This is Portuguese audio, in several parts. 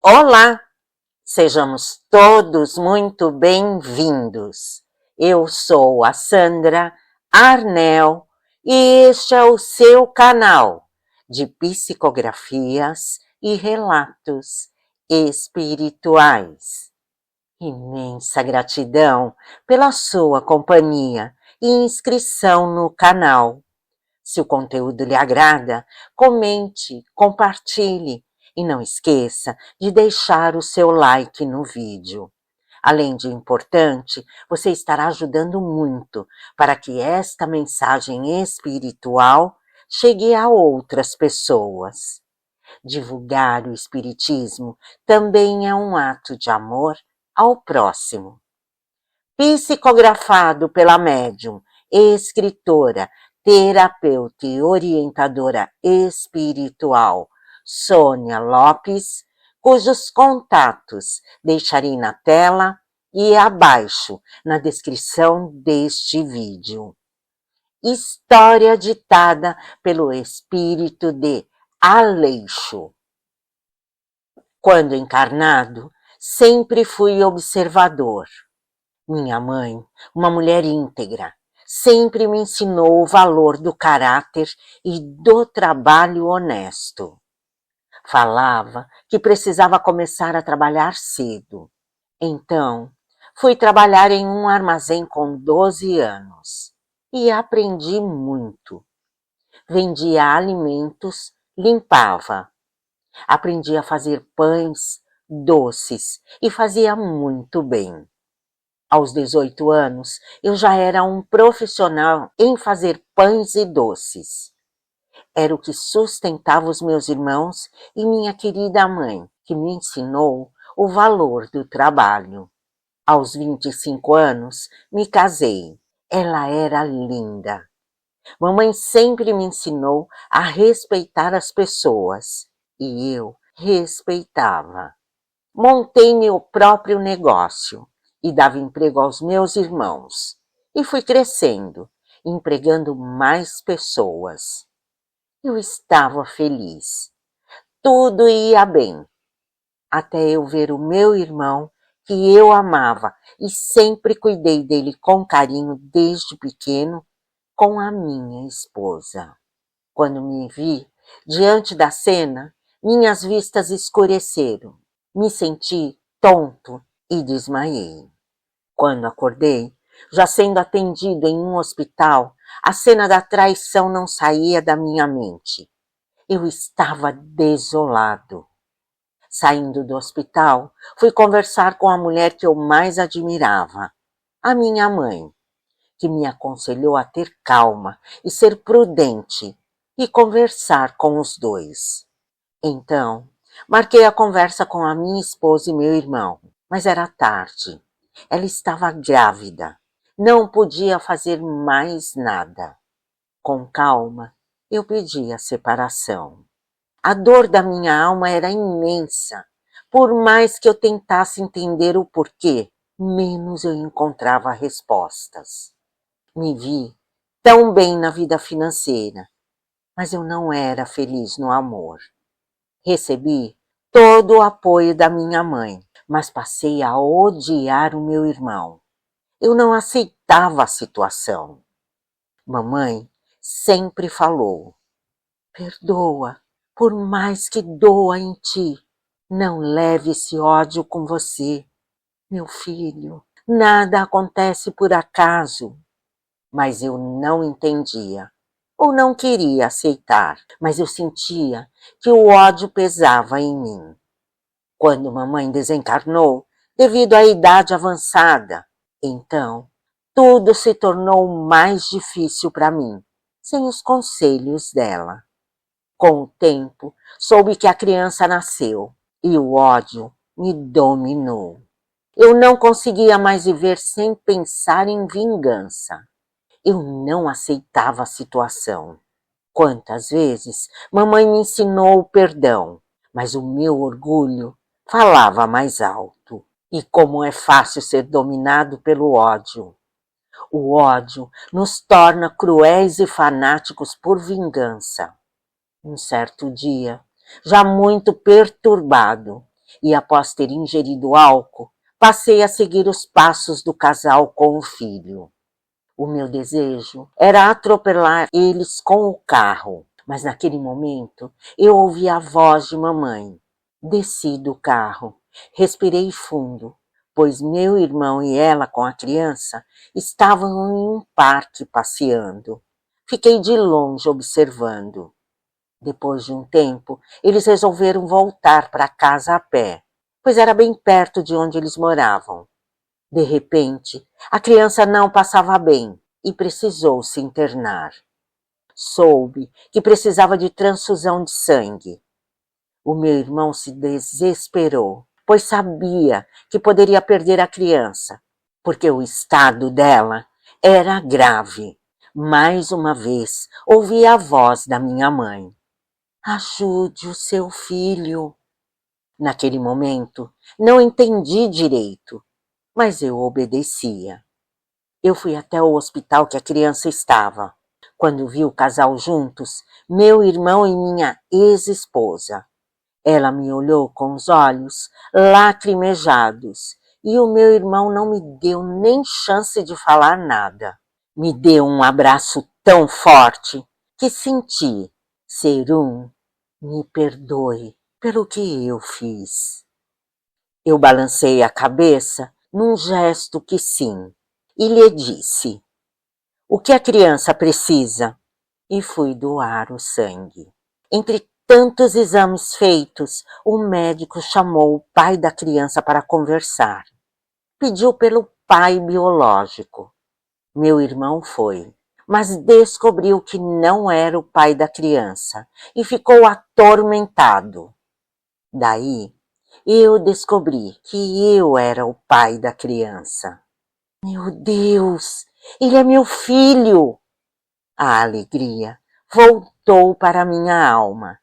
Olá, sejamos todos muito bem-vindos. Eu sou a Sandra Arnel e este é o seu canal de psicografias e relatos espirituais. Imensa gratidão pela sua companhia e inscrição no canal. Se o conteúdo lhe agrada, comente, compartilhe e não esqueça de deixar o seu like no vídeo. Além de importante, você estará ajudando muito para que esta mensagem espiritual chegue a outras pessoas. Divulgar o espiritismo também é um ato de amor ao próximo. Psicografado pela médium, escritora, terapeuta e orientadora espiritual Sônia Lopes, cujos contatos deixarei na tela e abaixo na descrição deste vídeo. História ditada pelo espírito de Aleixo. Quando encarnado, sempre fui observador. Minha mãe, uma mulher íntegra, sempre me ensinou o valor do caráter e do trabalho honesto. Falava que precisava começar a trabalhar cedo. Então, fui trabalhar em um armazém com 12 anos e aprendi muito. Vendia alimentos, limpava. Aprendi a fazer pães, doces e fazia muito bem. Aos 18 anos, eu já era um profissional em fazer pães e doces. Era o que sustentava os meus irmãos e minha querida mãe, que me ensinou o valor do trabalho. Aos 25 anos, me casei. Ela era linda. Mamãe sempre me ensinou a respeitar as pessoas e eu respeitava. Montei meu próprio negócio e dava emprego aos meus irmãos. E fui crescendo, empregando mais pessoas. Eu estava feliz. Tudo ia bem. Até eu ver o meu irmão, que eu amava e sempre cuidei dele com carinho desde pequeno, com a minha esposa. Quando me vi diante da cena, minhas vistas escureceram. Me senti tonto e desmaiei. Quando acordei, já sendo atendido em um hospital, a cena da traição não saía da minha mente. Eu estava desolado. Saindo do hospital, fui conversar com a mulher que eu mais admirava, a minha mãe, que me aconselhou a ter calma e ser prudente e conversar com os dois. Então, marquei a conversa com a minha esposa e meu irmão, mas era tarde. Ela estava grávida, não podia fazer mais nada. Com calma, eu pedi a separação. A dor da minha alma era imensa. Por mais que eu tentasse entender o porquê, menos eu encontrava respostas. Me vi tão bem na vida financeira, mas eu não era feliz no amor. Recebi todo o apoio da minha mãe, mas passei a odiar o meu irmão. Eu não aceitava a situação. Mamãe sempre falou: perdoa, por mais que doa em ti. Não leve esse ódio com você. Meu filho, nada acontece por acaso. Mas eu não entendia, ou não queria aceitar, mas eu sentia que o ódio pesava em mim. Quando mamãe desencarnou, devido à idade avançada, então tudo se tornou mais difícil para mim, sem os conselhos dela. Com o tempo, soube que a criança nasceu e o ódio me dominou. Eu não conseguia mais viver sem pensar em vingança. Eu não aceitava a situação. Quantas vezes mamãe me ensinou o perdão, mas o meu orgulho falava mais alto. E como é fácil ser dominado pelo ódio. O ódio nos torna cruéis e fanáticos por vingança. Um certo dia, já muito perturbado, e após ter ingerido álcool, passei a seguir os passos do casal com o filho. O meu desejo era atropelar eles com o carro, mas naquele momento eu ouvi a voz de mamãe. Desci do carro, respirei fundo, pois meu irmão e ela com a criança estavam em um parque passeando. Fiquei de longe observando. Depois de um tempo, eles resolveram voltar para casa a pé, pois era bem perto de onde eles moravam. De repente, a criança não passava bem e precisou se internar. Soube que precisava de transfusão de sangue. O meu irmão se desesperou, pois sabia que poderia perder a criança, porque o estado dela era grave. Mais uma vez, ouvi a voz da minha mãe. Ajude o seu filho. Naquele momento, não entendi direito, mas eu obedecia. Eu fui até o hospital que a criança estava. Quando vi o casal juntos, meu irmão e minha ex-esposa. Ela me olhou com os olhos lacrimejados e o meu irmão não me deu nem chance de falar nada. Me deu um abraço tão forte que senti ser me perdoe pelo que eu fiz. Eu balancei a cabeça num gesto que sim e lhe disse: o que a criança precisa? E fui doar o sangue. Entre tantos exames feitos, o médico chamou o pai da criança para conversar. Pediu pelo pai biológico. Meu irmão foi, mas descobriu que não era o pai da criança e ficou atormentado. Daí, eu descobri que eu era o pai da criança. Meu Deus, ele é meu filho! A alegria voltou para minha alma.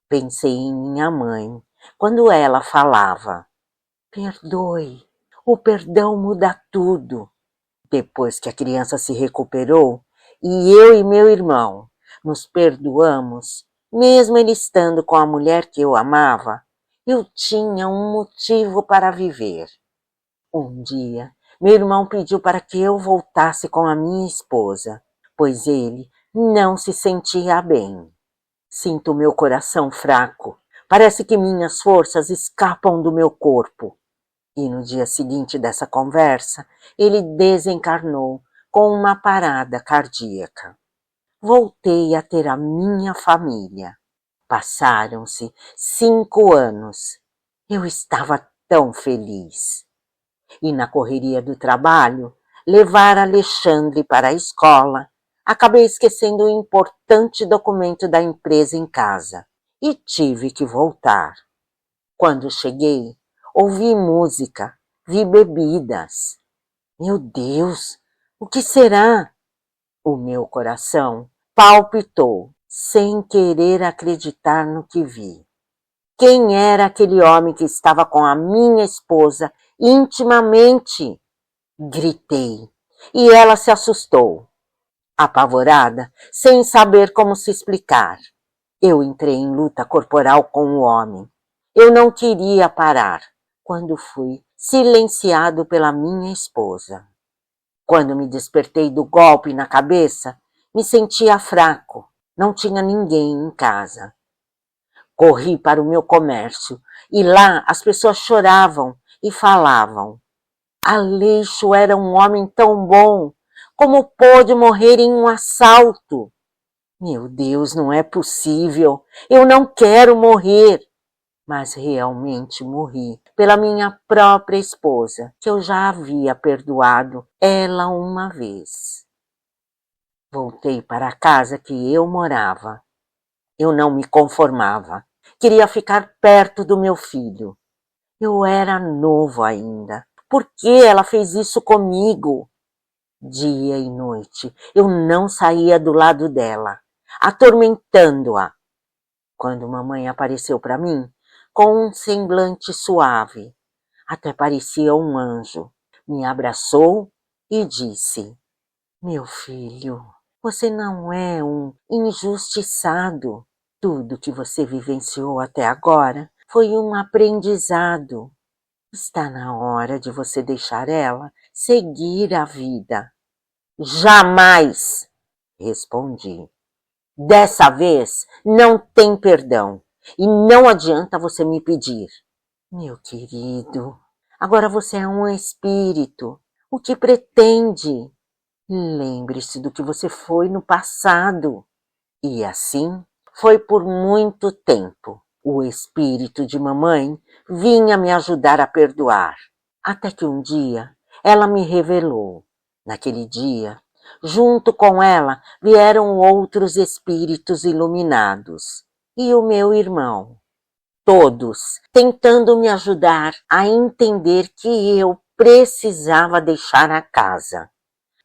Pensei em minha mãe, quando ela falava: perdoe, o perdão muda tudo. Depois que a criança se recuperou, e eu e meu irmão nos perdoamos, mesmo ele estando com a mulher que eu amava, eu tinha um motivo para viver. Um dia, meu irmão pediu para que eu voltasse com a minha esposa, pois ele não se sentia bem. Sinto meu coração fraco. Parece que minhas forças escapam do meu corpo. E no dia seguinte dessa conversa, ele desencarnou com uma parada cardíaca. Voltei a ter a minha família. Passaram-se 5 anos. Eu estava tão feliz. E na correria do trabalho, levar Alexandre para a escola, acabei esquecendo o importante documento da empresa em casa e tive que voltar. Quando cheguei, ouvi música, vi bebidas. Meu Deus, o que será? O meu coração palpitou, sem querer acreditar no que vi. Quem era aquele homem que estava com a minha esposa intimamente? Gritei, e ela se assustou. Apavorada, sem saber como se explicar. Eu entrei em luta corporal com o homem. Eu não queria parar, quando fui silenciado pela minha esposa. Quando me despertei do golpe na cabeça, me sentia fraco, não tinha ninguém em casa. Corri para o meu comércio e lá as pessoas choravam e falavam: Aleixo era um homem tão bom, como pôde morrer em um assalto? Meu Deus, não é possível, eu não quero morrer. Mas realmente morri pela minha própria esposa, que eu já havia perdoado ela uma vez. Voltei para a casa que eu morava. Eu não me conformava. Queria ficar perto do meu filho. Eu era novo ainda. Por que ela fez isso comigo? Dia e noite eu não saía do lado dela, atormentando-a. Quando mamãe apareceu para mim, com um semblante suave, até parecia um anjo, me abraçou e disse: meu filho, você não é um injustiçado. Tudo que você vivenciou até agora foi um aprendizado. Está na hora de você deixar ela seguir a vida. Jamais, respondi. Dessa vez não tem perdão e não adianta você me pedir. Meu querido, agora você é um espírito. O que pretende? Lembre-se do que você foi no passado. E assim foi por muito tempo. O espírito de mamãe vinha me ajudar a perdoar. Até que um dia ela me revelou. Naquele dia, junto com ela vieram outros espíritos iluminados e o meu irmão. Todos tentando me ajudar a entender que eu precisava deixar a casa,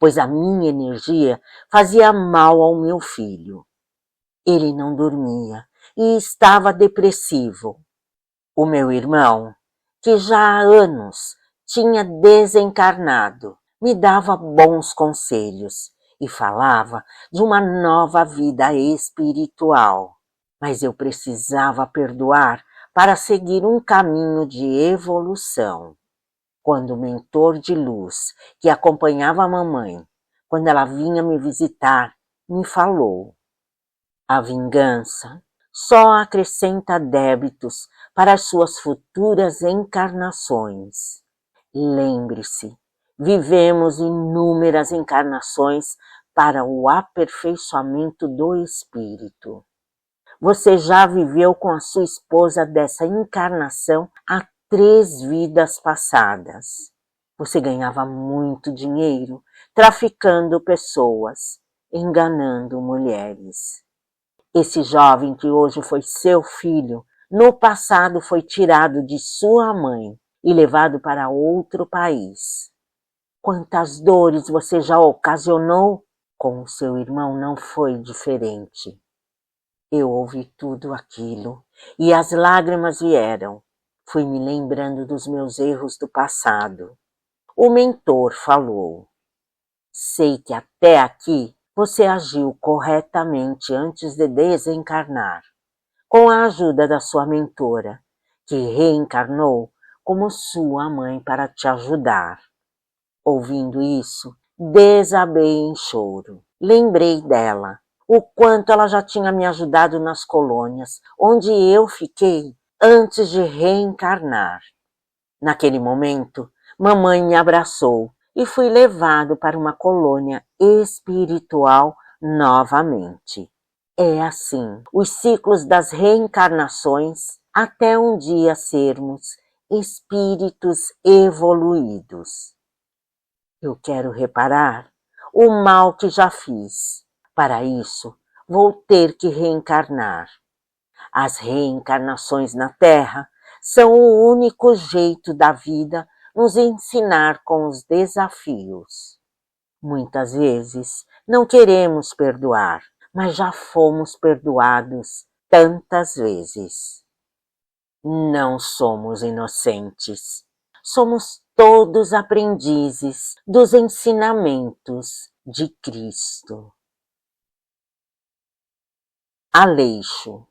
pois a minha energia fazia mal ao meu filho. Ele não dormia e estava depressivo. O meu irmão, que já há anos tinha desencarnado, me dava bons conselhos e falava de uma nova vida espiritual. Mas eu precisava perdoar para seguir um caminho de evolução. Quando o mentor de luz, que acompanhava a mamãe, quando ela vinha me visitar, me falou: a vingança só acrescenta débitos para as suas futuras encarnações. Lembre-se, vivemos inúmeras encarnações para o aperfeiçoamento do espírito. Você já viveu com a sua esposa dessa encarnação há 3 vidas passadas. Você ganhava muito dinheiro traficando pessoas, enganando mulheres. Esse jovem que hoje foi seu filho, no passado foi tirado de sua mãe e levado para outro país. Quantas dores você já ocasionou? Com o seu irmão não foi diferente. Eu ouvi tudo aquilo e as lágrimas vieram. Fui me lembrando dos meus erros do passado. O mentor falou: sei que até aqui você agiu corretamente antes de desencarnar, com a ajuda da sua mentora, que reencarnou como sua mãe para te ajudar. Ouvindo isso, desabei em choro. Lembrei dela, o quanto ela já tinha me ajudado nas colônias, onde eu fiquei antes de reencarnar. Naquele momento, mamãe me abraçou e fui levado para uma colônia espiritual novamente. É assim, os ciclos das reencarnações até um dia sermos espíritos evoluídos. Eu quero reparar o mal que já fiz. Para isso, vou ter que reencarnar. As reencarnações na Terra são o único jeito da vida nos ensinar com os desafios. Muitas vezes não queremos perdoar, mas já fomos perdoados tantas vezes. Não somos inocentes. Somos todos aprendizes dos ensinamentos de Cristo. Aleixo.